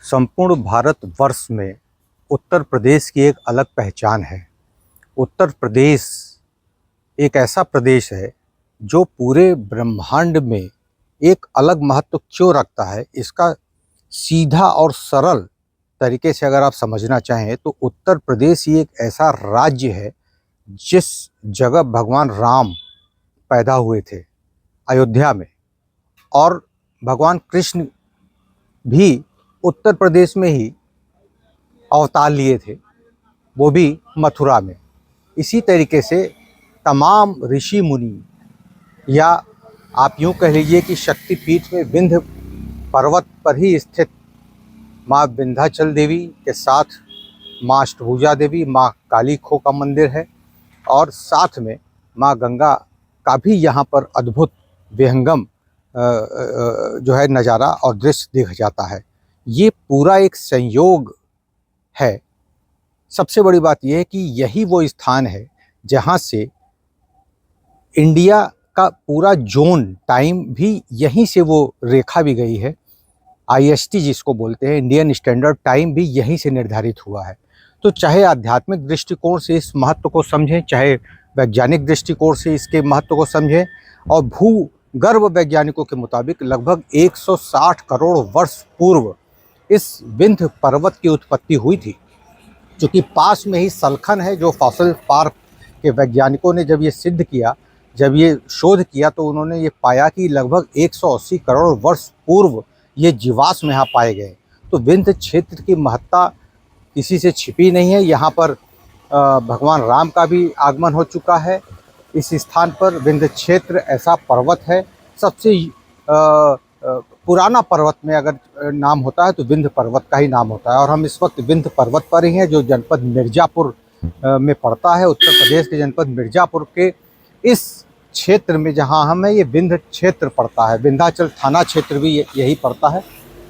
संपूर्ण भारतवर्ष में उत्तर प्रदेश की एक अलग पहचान है। उत्तर प्रदेश एक ऐसा प्रदेश है जो पूरे ब्रह्मांड में एक अलग महत्व क्यों रखता है, इसका सीधा और सरल तरीके से अगर आप समझना चाहें तो उत्तर प्रदेश ही एक ऐसा राज्य है जिस जगह भगवान राम पैदा हुए थे, अयोध्या में, और भगवान कृष्ण भी उत्तर प्रदेश में ही अवतार लिए थे, वो भी मथुरा में। इसी तरीके से तमाम ऋषि मुनि, या आप यूँ कह लीजिए कि शक्तिपीठ में विंध्य पर्वत पर ही स्थित माँ विंध्याचल देवी के साथ माँ अष्टभुजा देवी, माँ काली खो का मंदिर है, और साथ में माँ गंगा का भी यहाँ पर अद्भुत विहंगम जो है नज़ारा और दृश्य दिख जाता है। ये पूरा एक संयोग है। सबसे बड़ी बात यह है कि यही वो स्थान है जहाँ से इंडिया का पूरा जोन टाइम भी यहीं से वो रेखा भी गई है। IST जिसको बोलते हैं, इंडियन स्टैंडर्ड टाइम भी यहीं से निर्धारित हुआ है। तो चाहे आध्यात्मिक दृष्टिकोण से इस महत्व को समझें, चाहे वैज्ञानिक दृष्टिकोण से इसके महत्व को समझें, और भूगर्भ वैज्ञानिकों के मुताबिक लगभग 160 करोड़ वर्ष पूर्व इस विंध्य पर्वत की उत्पत्ति हुई थी, जो कि पास में ही सलखन है। जो फॉसिल पार्क के वैज्ञानिकों ने जब ये सिद्ध किया, जब ये शोध किया, तो उन्होंने ये पाया कि लगभग 180 करोड़ वर्ष पूर्व ये जीवाश्म यहाँ पाए गए। तो विंध्य क्षेत्र की महत्ता किसी से छिपी नहीं है। यहाँ पर भगवान राम का भी आगमन हो चुका है। इस स्थान पर विंध्य क्षेत्र ऐसा पर्वत है, सबसे पुराना पर्वत में अगर नाम होता है तो विंध्य पर्वत का ही नाम होता है। और हम इस वक्त विंध्य पर्वत पर ही हैं, जो जनपद मिर्ज़ापुर में पड़ता है। उत्तर प्रदेश के जनपद मिर्ज़ापुर के इस क्षेत्र में जहां हम हैं, ये विंध्य क्षेत्र पड़ता है। विंध्याचल थाना क्षेत्र भी यही पड़ता है।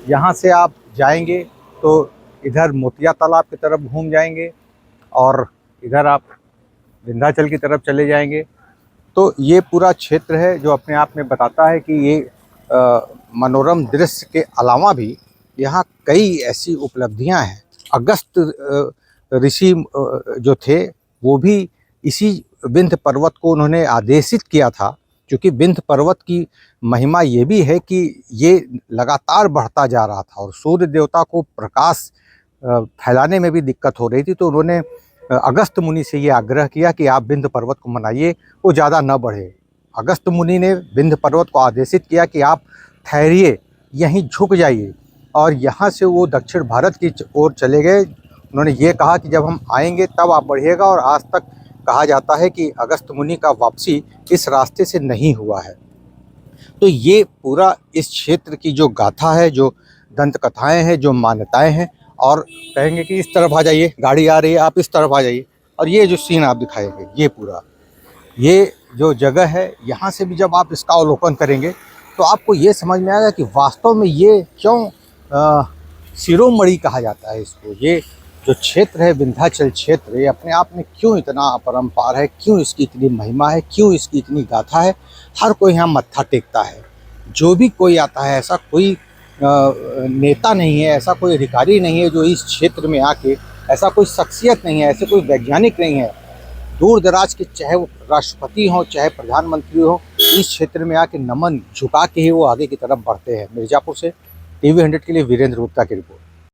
यहाँ से आप जाएंगे तो इधर मोतिया तालाब की तरफ घूम जाएंगे, और इधर आप विंध्याचल की तरफ चले जाएंगे। तो ये पूरा क्षेत्र है जो अपने आप में बताता है कि ये मनोरम दृश्य के अलावा भी यहाँ कई ऐसी उपलब्धियाँ हैं। अगस्त ऋषि जो थे वो भी इसी विंध्य पर्वत को उन्होंने आदेशित किया था, क्योंकि विंध्य पर्वत की महिमा ये भी है कि ये लगातार बढ़ता जा रहा था और सूर्य देवता को प्रकाश फैलाने में भी दिक्कत हो रही थी। तो उन्होंने अगस्त मुनि से ये आग्रह किया कि आप विंध्य पर्वत को मनाइए, वो ज़्यादा न बढ़े। अगस्त मुनि ने विंध्य पर्वत को आदेशित किया कि आप ठहरिए, यहीं झुक जाइए, और यहाँ से वो दक्षिण भारत की ओर चले गए। उन्होंने ये कहा कि जब हम आएंगे तब आप बढ़िएगा, और आज तक कहा जाता है कि अगस्त मुनि का वापसी इस रास्ते से नहीं हुआ है। तो ये पूरा इस क्षेत्र की जो गाथा है, जो दंत कथाएँ हैं, जो मान्यताएँ हैं, और कहेंगे कि इस तरफ आ जाइए, गाड़ी आ रही है, आप इस तरफ आ जाइए, और ये जो सीन आप दिखाएंगे, ये पूरा ये जो जगह है, यहाँ से भी जब आप इसका अवलोकन करेंगे तो आपको ये समझ में आएगा कि वास्तव में ये क्यों शिरोमणि कहा जाता है इसको। ये जो क्षेत्र है विंध्याचल क्षेत्र, ये अपने आप में क्यों इतना अपरंपार है, क्यों इसकी इतनी महिमा है, क्यों इसकी इतनी गाथा है। हर कोई यहाँ मत्था टेकता है। जो भी कोई आता है, ऐसा कोई नेता नहीं है, ऐसा कोई अधिकारी नहीं है जो इस क्षेत्र में आके, ऐसा कोई शख्सियत नहीं है, ऐसे कोई वैज्ञानिक नहीं है, दूर दराज के, चाहे वो राष्ट्रपति हों, चाहे प्रधानमंत्री हों, इस क्षेत्र में आके नमन झुका के ही वो आगे की तरफ बढ़ते हैं। मिर्ज़ापुर से TV 100 के लिए वीरेंद्र गुप्ता की रिपोर्ट।